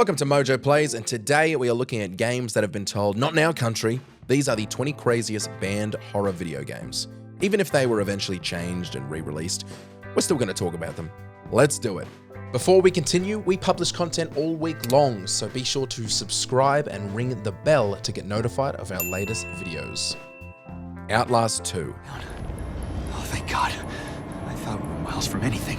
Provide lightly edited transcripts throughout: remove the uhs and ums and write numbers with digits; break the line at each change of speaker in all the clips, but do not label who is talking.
Welcome to MojoPlays, and today we are looking at games that have been told, not in our country, these are the 20 craziest banned horror video games. Even if they were eventually changed and re-released, we're still going to talk about them. Let's do it. Before we continue, we publish content all week long, so be sure to subscribe and ring the bell to get notified of our latest videos. Outlast 2.
Oh, thank God. I thought we were miles from anything.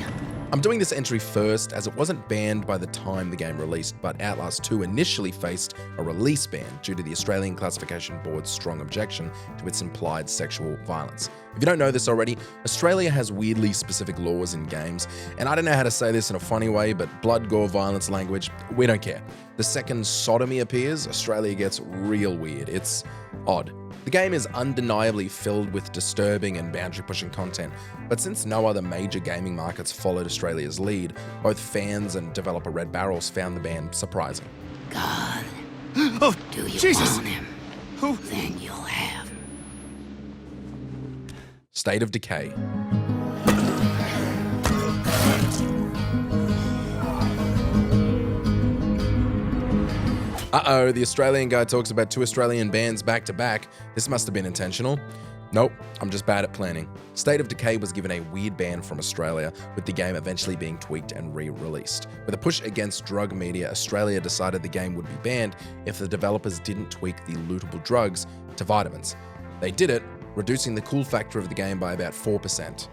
I'm doing this entry first as it wasn't banned by the time the game released, but Outlast 2 initially faced a release ban due to the Australian Classification Board's strong objection to its implied sexual violence. If you don't know this already, Australia has weirdly specific laws in games, and I don't know how to say this in a funny way, but blood, gore, violence, language, we don't care. The second sodomy appears, Australia gets real weird. It's odd. The game is undeniably filled with disturbing and boundary-pushing content, but since no other major gaming markets followed Australia's lead, both fans and developer Red Barrels found the ban surprising.
God.
Oh,
Do you
Jesus!
want him?
Who?
Then you'll have him.
State of Decay. Uh-oh, the Australian guy talks about 2 Australian bands back to back. This must have been intentional. Nope, I'm just bad at planning. State of Decay was given a weird ban from Australia, with the game eventually being tweaked and re-released. With a push against drug media, Australia decided the game would be banned if the developers didn't tweak the lootable drugs to vitamins. They did it, reducing the cool factor of the game by about 4%.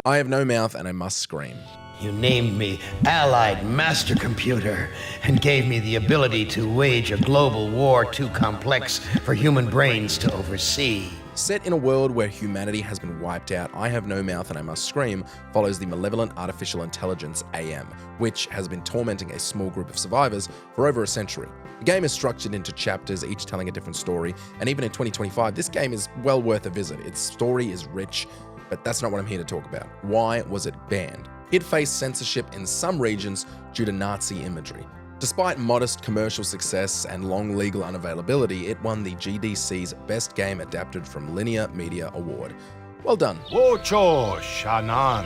I have no mouth and I must scream.
You named me Allied Master Computer and gave me the ability to wage a global war too complex for human brains to oversee.
Set in a world where humanity has been wiped out, I Have No Mouth and I Must Scream follows the malevolent artificial intelligence AM, which has been tormenting a small group of survivors for over a century. The game is structured into chapters, each telling a different story, and even in 2025, this game is well worth a visit. Its story is rich, but that's not what I'm here to talk about. Why was it banned? It faced censorship in some regions due to Nazi imagery. Despite modest commercial success and long legal unavailability, it won the GDC's Best Game Adapted from Linear Media Award. Well done.
Wocho Shanan.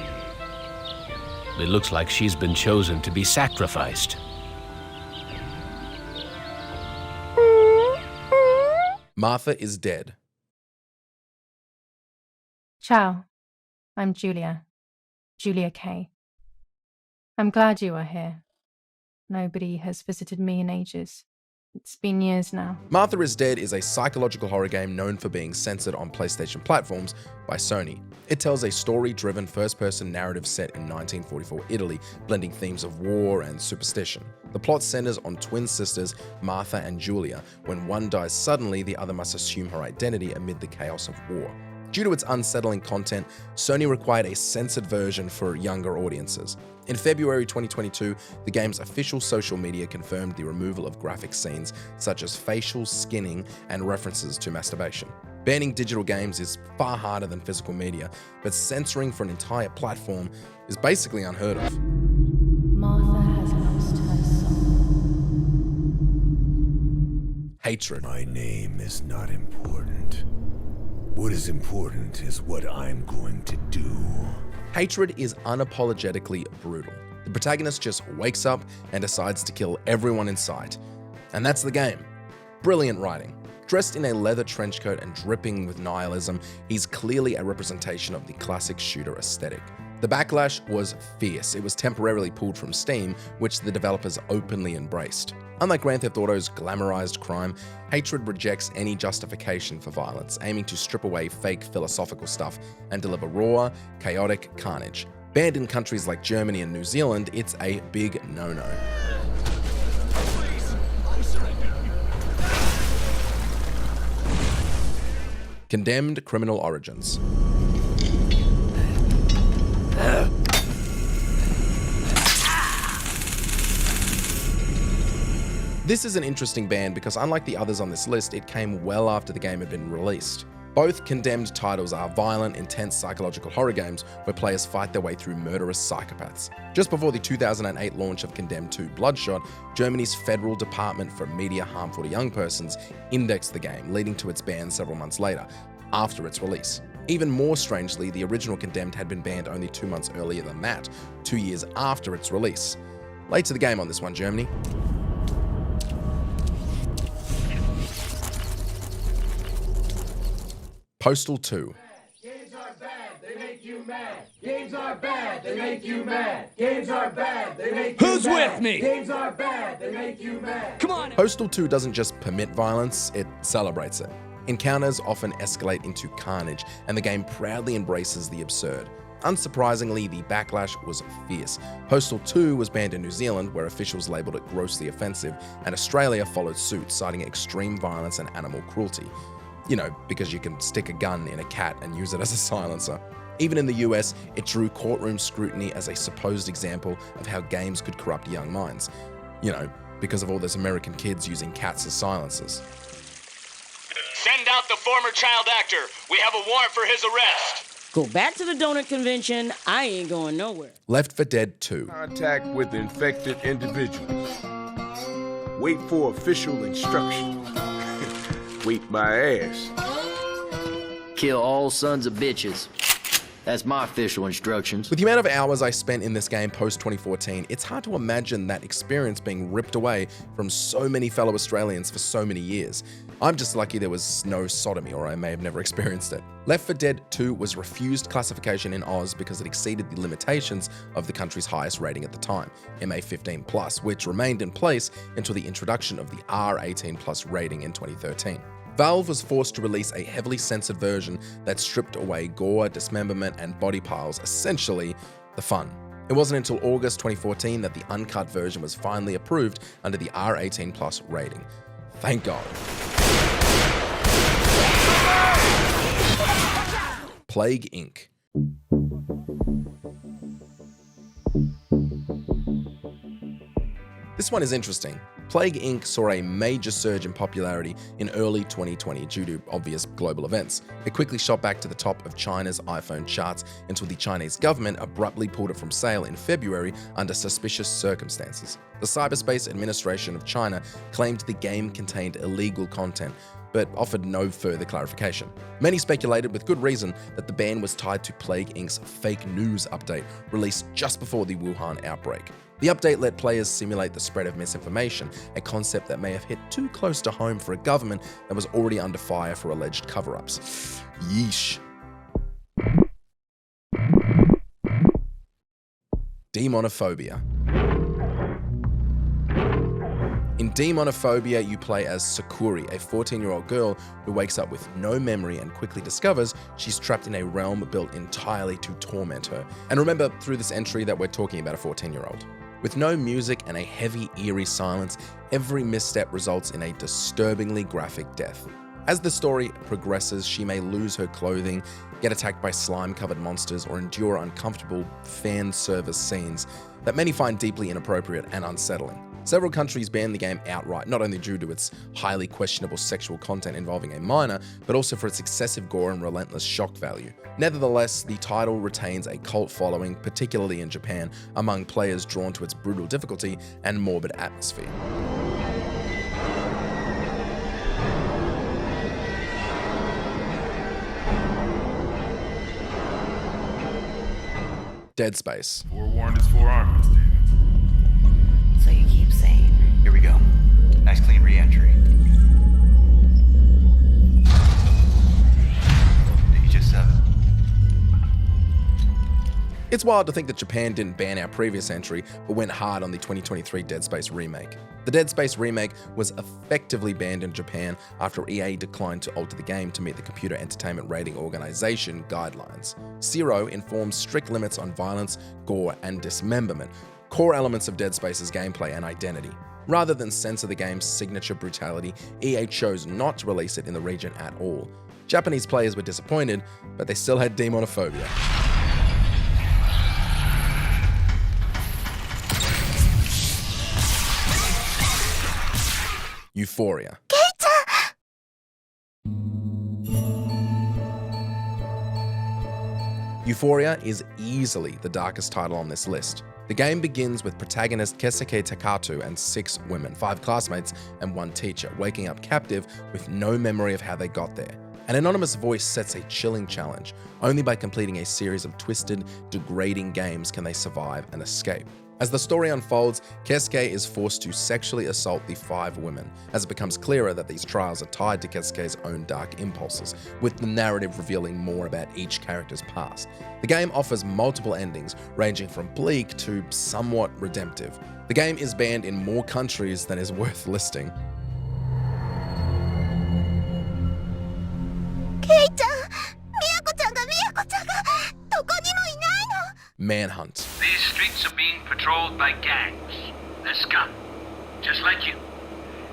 It looks like she's been chosen to be sacrificed.
Martha is dead.
Ciao, I'm Julia K. I'm glad you are here. Nobody has visited me in ages. It's been years now.
Martha is Dead is a psychological horror game known for being censored on PlayStation platforms by Sony. It tells a story-driven first-person narrative set in 1944 Italy, blending themes of war and superstition. The plot centers on twin sisters Martha and Julia. When one dies suddenly, the other must assume her identity amid the chaos of war. Due to its unsettling content, Sony required a censored version for younger audiences. In February 2022, the game's official social media confirmed the removal of graphic scenes such as facial skinning and references to masturbation. Banning digital games is far harder than physical media, but censoring for an entire platform is basically unheard of.
Martha has lost her soul.
Hatred.
My name is not important. What is important is what I'm going to do.
Hatred is unapologetically brutal. The protagonist just wakes up and decides to kill everyone in sight. And that's the game. Brilliant writing. Dressed in a leather trench coat and dripping with nihilism, he's clearly a representation of the classic shooter aesthetic. The backlash was fierce. It was temporarily pulled from Steam, which the developers openly embraced. Unlike Grand Theft Auto's glamorized crime, Hatred rejects any justification for violence, aiming to strip away fake philosophical stuff and deliver raw, chaotic carnage. Banned in countries like Germany and New Zealand, it's a big no-no. Condemned Criminal Origins. This is an interesting ban because unlike the others on this list, it came well after the game had been released. Both Condemned titles are violent, intense psychological horror games where players fight their way through murderous psychopaths. Just before the 2008 launch of Condemned 2 Bloodshot, Germany's Federal Department for Media Harmful to Young Persons indexed the game, leading to its ban several months later, after its release. Even more strangely, the original Condemned had been banned only 2 months earlier than that, 2 years after its release. Late to the game on this one, Germany. Postal 2.
Games are bad, they make you mad. Games are bad, they make you mad. Games are bad, they make you mad.
Who's with me?
Games are bad, they make you mad.
Come on!
Postal 2 doesn't just permit violence, it celebrates it. Encounters often escalate into carnage, and the game proudly embraces the absurd. Unsurprisingly, the backlash was fierce. Postal 2 was banned in New Zealand, where officials labelled it grossly offensive, and Australia followed suit, citing extreme violence and animal cruelty. You know, because you can stick a gun in a cat and use it as a silencer. Even in the US, it drew courtroom scrutiny as a supposed example of how games could corrupt young minds. You know, because of all those American kids using cats as silencers.
Send out the former child actor. We have a warrant for his arrest.
Go back to the donut convention. I ain't going nowhere.
Left 4 Dead 2.
Contact with infected individuals. Wait for official instructions. Wait my ass.
Kill all sons of bitches. That's my official instructions.
With the amount of hours I spent in this game post-2014, it's hard to imagine that experience being ripped away from so many fellow Australians for so many years. I'm just lucky there was no sodomy, or I may have never experienced it. Left 4 Dead 2 was refused classification in Oz because it exceeded the limitations of the country's highest rating at the time, MA15+, which remained in place until the introduction of the R18+ rating in 2013. Valve was forced to release a heavily censored version that stripped away gore, dismemberment, and body piles, essentially the fun. It wasn't until August 2014 that the uncut version was finally approved under the R18+ rating. Thank God. Plague Inc. This one is interesting. Plague Inc. saw a major surge in popularity in early 2020 due to obvious global events. It quickly shot back to the top of China's iPhone charts until the Chinese government abruptly pulled it from sale in February under suspicious circumstances. The Cyberspace Administration of China claimed the game contained illegal content, but offered no further clarification. Many speculated, with good reason, that the ban was tied to Plague Inc.'s fake news update released just before the Wuhan outbreak. The update let players simulate the spread of misinformation, a concept that may have hit too close to home for a government that was already under fire for alleged cover-ups. Yeesh. Demonophobia. In Demonophobia, you play as Sakuri, a 14-year-old girl who wakes up with no memory and quickly discovers she's trapped in a realm built entirely to torment her. And remember through this entry that we're talking about a 14-year-old. With no music and a heavy, eerie silence, every misstep results in a disturbingly graphic death. As the story progresses, she may lose her clothing, get attacked by slime-covered monsters, or endure uncomfortable fan service scenes that many find deeply inappropriate and unsettling. Several countries banned the game outright, not only due to its highly questionable sexual content involving a minor, but also for its excessive gore and relentless shock value. Nevertheless, the title retains a cult following, particularly in Japan, among players drawn to its brutal difficulty and morbid atmosphere. Dead Space.
Forewarned is forearmed, Steven.
So you keep saying.
Here we go. Nice clean re-entry. Page 7.
It's wild to think that Japan didn't ban our previous entry, but went hard on the 2023 Dead Space remake. The Dead Space remake was effectively banned in Japan after EA declined to alter the game to meet the Computer Entertainment Rating Organization guidelines. Zero informs strict limits on violence, gore, and dismemberment, core elements of Dead Space's gameplay and identity. Rather than censor the game's signature brutality, EA chose not to release it in the region at all. Japanese players were disappointed, but they still had Demonophobia. Euphoria. Euphoria is easily the darkest title on this list. The game begins with protagonist Keisuke Takatu and 6 women, 5 classmates and 1 teacher, waking up captive with no memory of how they got there. An anonymous voice sets a chilling challenge. Only by completing a series of twisted, degrading games can they survive and escape. As the story unfolds, Keisuke is forced to sexually assault the 5 women, as it becomes clearer that these trials are tied to Keisuke's own dark impulses, with the narrative revealing more about each character's past. The game offers multiple endings, ranging from bleak to somewhat redemptive. The game is banned in more countries than is worth listing. Manhunt.
These streets are being patrolled by gangs. They're scum, just like you.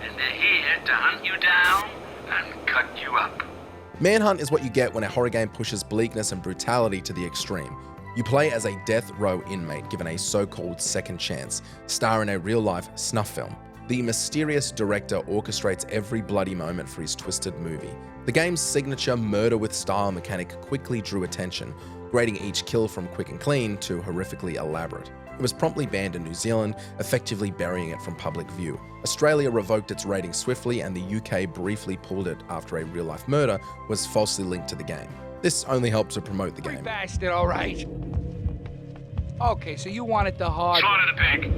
And they're here to hunt you down and cut you up.
Manhunt is what you get when a horror game pushes bleakness and brutality to the extreme. You play as a death row inmate given a so-called second chance, star in a real-life snuff film. The mysterious director orchestrates every bloody moment for his twisted movie. The game's signature murder-with-style mechanic quickly drew attention, grading each kill from quick and clean to horrifically elaborate. It was promptly banned in New Zealand, effectively burying it from public view. Australia revoked its rating swiftly, and the UK briefly pulled it after a real-life murder was falsely linked to the game. This only helped to promote the game.
Bastard, all right. Okay, so you wanted the hard.
Slaughter the pig.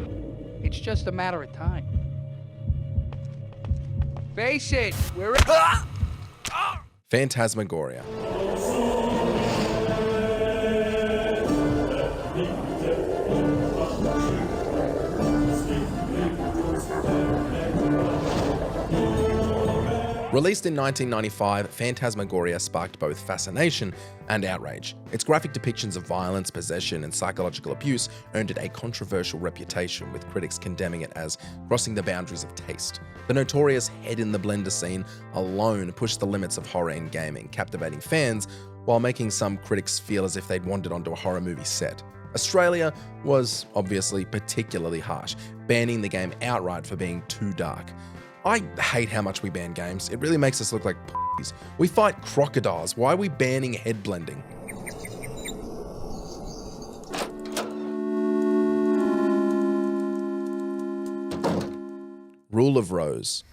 It's just a matter of time. Face it, we're
Phantasmagoria. Released in 1995, Phantasmagoria sparked both fascination and outrage. Its graphic depictions of violence, possession, and psychological abuse earned it a controversial reputation, with critics condemning it as crossing the boundaries of taste. The notorious head in the blender scene alone pushed the limits of horror in gaming, captivating fans while making some critics feel as if they'd wandered onto a horror movie set. Australia was obviously particularly harsh, banning the game outright for being too dark. I hate how much we ban games. It really makes us look like p***s. We fight crocodiles. Why are we banning head blending? Rule of Rose.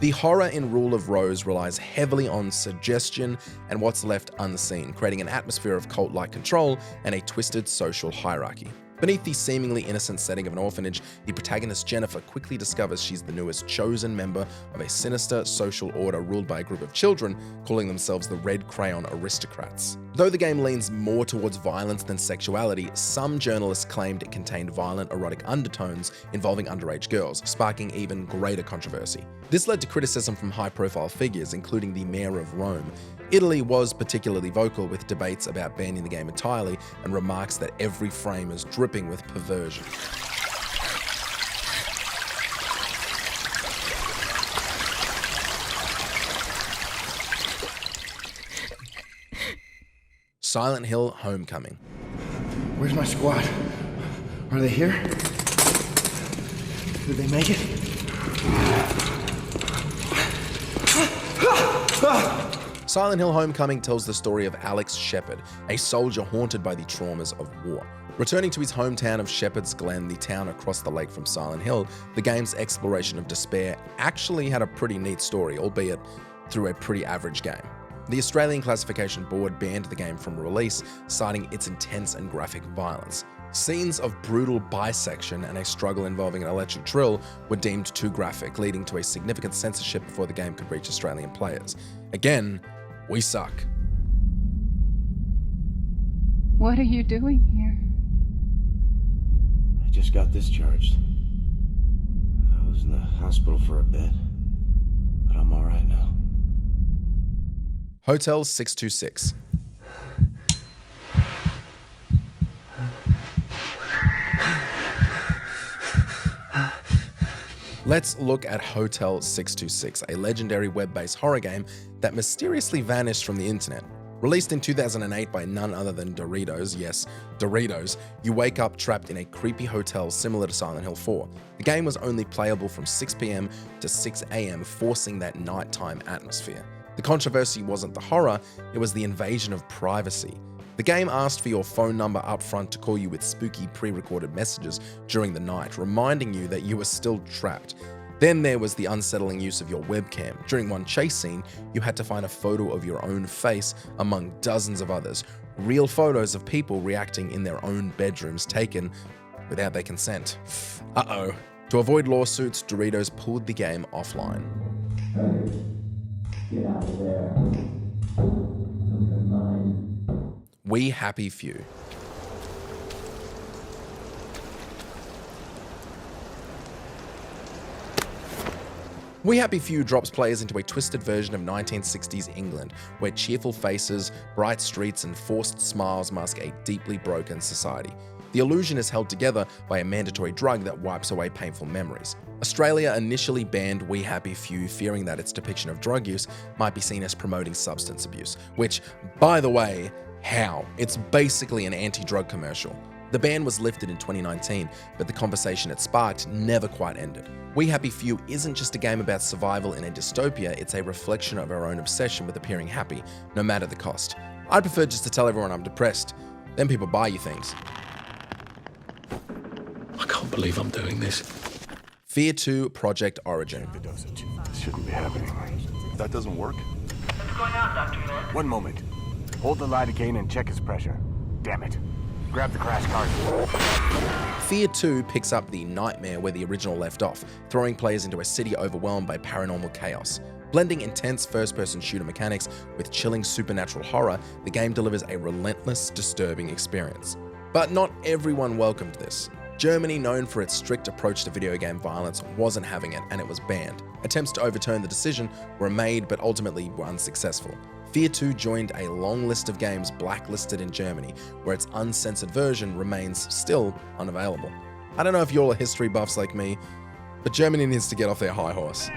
The horror in Rule of Rose relies heavily on suggestion and what's left unseen, creating an atmosphere of cult-like control and a twisted social hierarchy. Beneath the seemingly innocent setting of an orphanage, the protagonist Jennifer quickly discovers she's the newest chosen member of a sinister social order ruled by a group of children calling themselves the Red Crayon Aristocrats. Though the game leans more towards violence than sexuality, some journalists claimed it contained violent erotic undertones involving underage girls, sparking even greater controversy. This led to criticism from high-profile figures, including the Mayor of Rome. Italy was particularly vocal, with debates about banning the game entirely and remarks that every frame is dripping with perversion. Silent Hill Homecoming.
Where's my squad? Are they here? Did they make it?
Silent Hill Homecoming tells the story of Alex Shepard, a soldier haunted by the traumas of war. Returning to his hometown of Shepherd's Glen, the town across the lake from Silent Hill, the game's exploration of despair actually had a pretty neat story, albeit through a pretty average game. The Australian Classification Board banned the game from release, citing its intense and graphic violence. Scenes of brutal bisection and a struggle involving an electric drill were deemed too graphic, leading to a significant censorship before the game could reach Australian players. Again, we suck.
What are you doing here?
I just got discharged. I was in the hospital for a bit, but I'm all right now.
Hotel 626. Let's look at Hotel 626, a legendary web-based horror game that mysteriously vanished from the internet. Released in 2008 by none other than Doritos, yes, Doritos, you wake up trapped in a creepy hotel similar to Silent Hill 4. The game was only playable from 6 PM to 6 AM, forcing that nighttime atmosphere. The controversy wasn't the horror, it was the invasion of privacy. The game asked for your phone number up front to call you with spooky pre-recorded messages during the night, reminding you that you were still trapped. Then there was the unsettling use of your webcam. During one chase scene, you had to find a photo of your own face among dozens of others. Real photos of people reacting in their own bedrooms taken without their consent. Uh-oh. To avoid lawsuits, Doritos pulled the game offline.
Get out of there. Those are mine.
We Happy Few. We Happy Few drops players into a twisted version of 1960s England, where cheerful faces, bright streets, and forced smiles mask a deeply broken society. The illusion is held together by a mandatory drug that wipes away painful memories. Australia initially banned We Happy Few, fearing that its depiction of drug use might be seen as promoting substance abuse, which, by the way, how? It's basically an anti-drug commercial. The ban was lifted in 2019, but the conversation it sparked never quite ended. We Happy Few isn't just a game about survival in a dystopia, it's a reflection of our own obsession with appearing happy, no matter the cost. I'd prefer just to tell everyone I'm depressed, then people buy you things.
I can't believe I'm doing this.
F.E.A.R 2 Project Origin.
This shouldn't be happening.
That doesn't work?
What's going on, Dr. Miller?
One moment. Hold the lidocaine and check his pressure. Damn it. Grab the crash cart.
F.E.A.R 2 picks up the nightmare where the original left off, throwing players into a city overwhelmed by paranormal chaos. Blending intense first-person shooter mechanics with chilling supernatural horror, the game delivers a relentless, disturbing experience. But not everyone welcomed this. Germany, known for its strict approach to video game violence, wasn't having it and it was banned. Attempts to overturn the decision were made but ultimately were unsuccessful. F.E.A.R 2 joined a long list of games blacklisted in Germany, where its uncensored version remains still unavailable. I don't know if y'all are history buffs like me, but Germany needs to get off their high horse.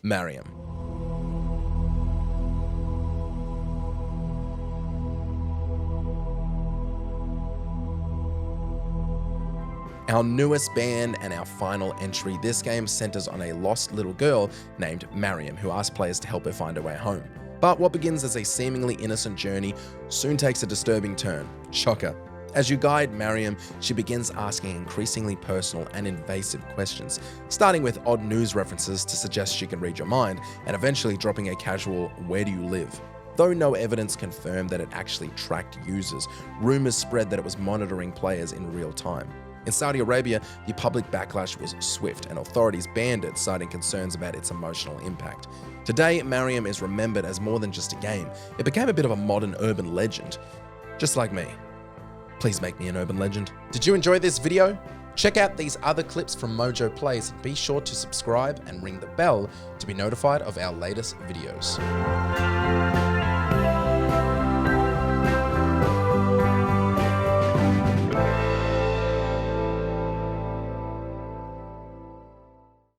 Mariam. Our newest band and our final entry, this game centers on a lost little girl named Mariam who asks players to help her find her way home. But what begins as a seemingly innocent journey soon takes a disturbing turn. Shocker. As you guide Mariam, she begins asking increasingly personal and invasive questions, starting with odd news references to suggest she can read your mind, and eventually dropping a casual, "Where do you live?" Though no evidence confirmed that it actually tracked users, rumors spread that it was monitoring players in real time. In Saudi Arabia, the public backlash was swift, and authorities banned it, citing concerns about its emotional impact. Today, Mariam is remembered as more than just a game. It became a bit of a modern urban legend, just like me. Please make me an urban legend. Did you enjoy this video? Check out these other clips from MojoPlays and be sure to subscribe and ring the bell to be notified of our latest videos.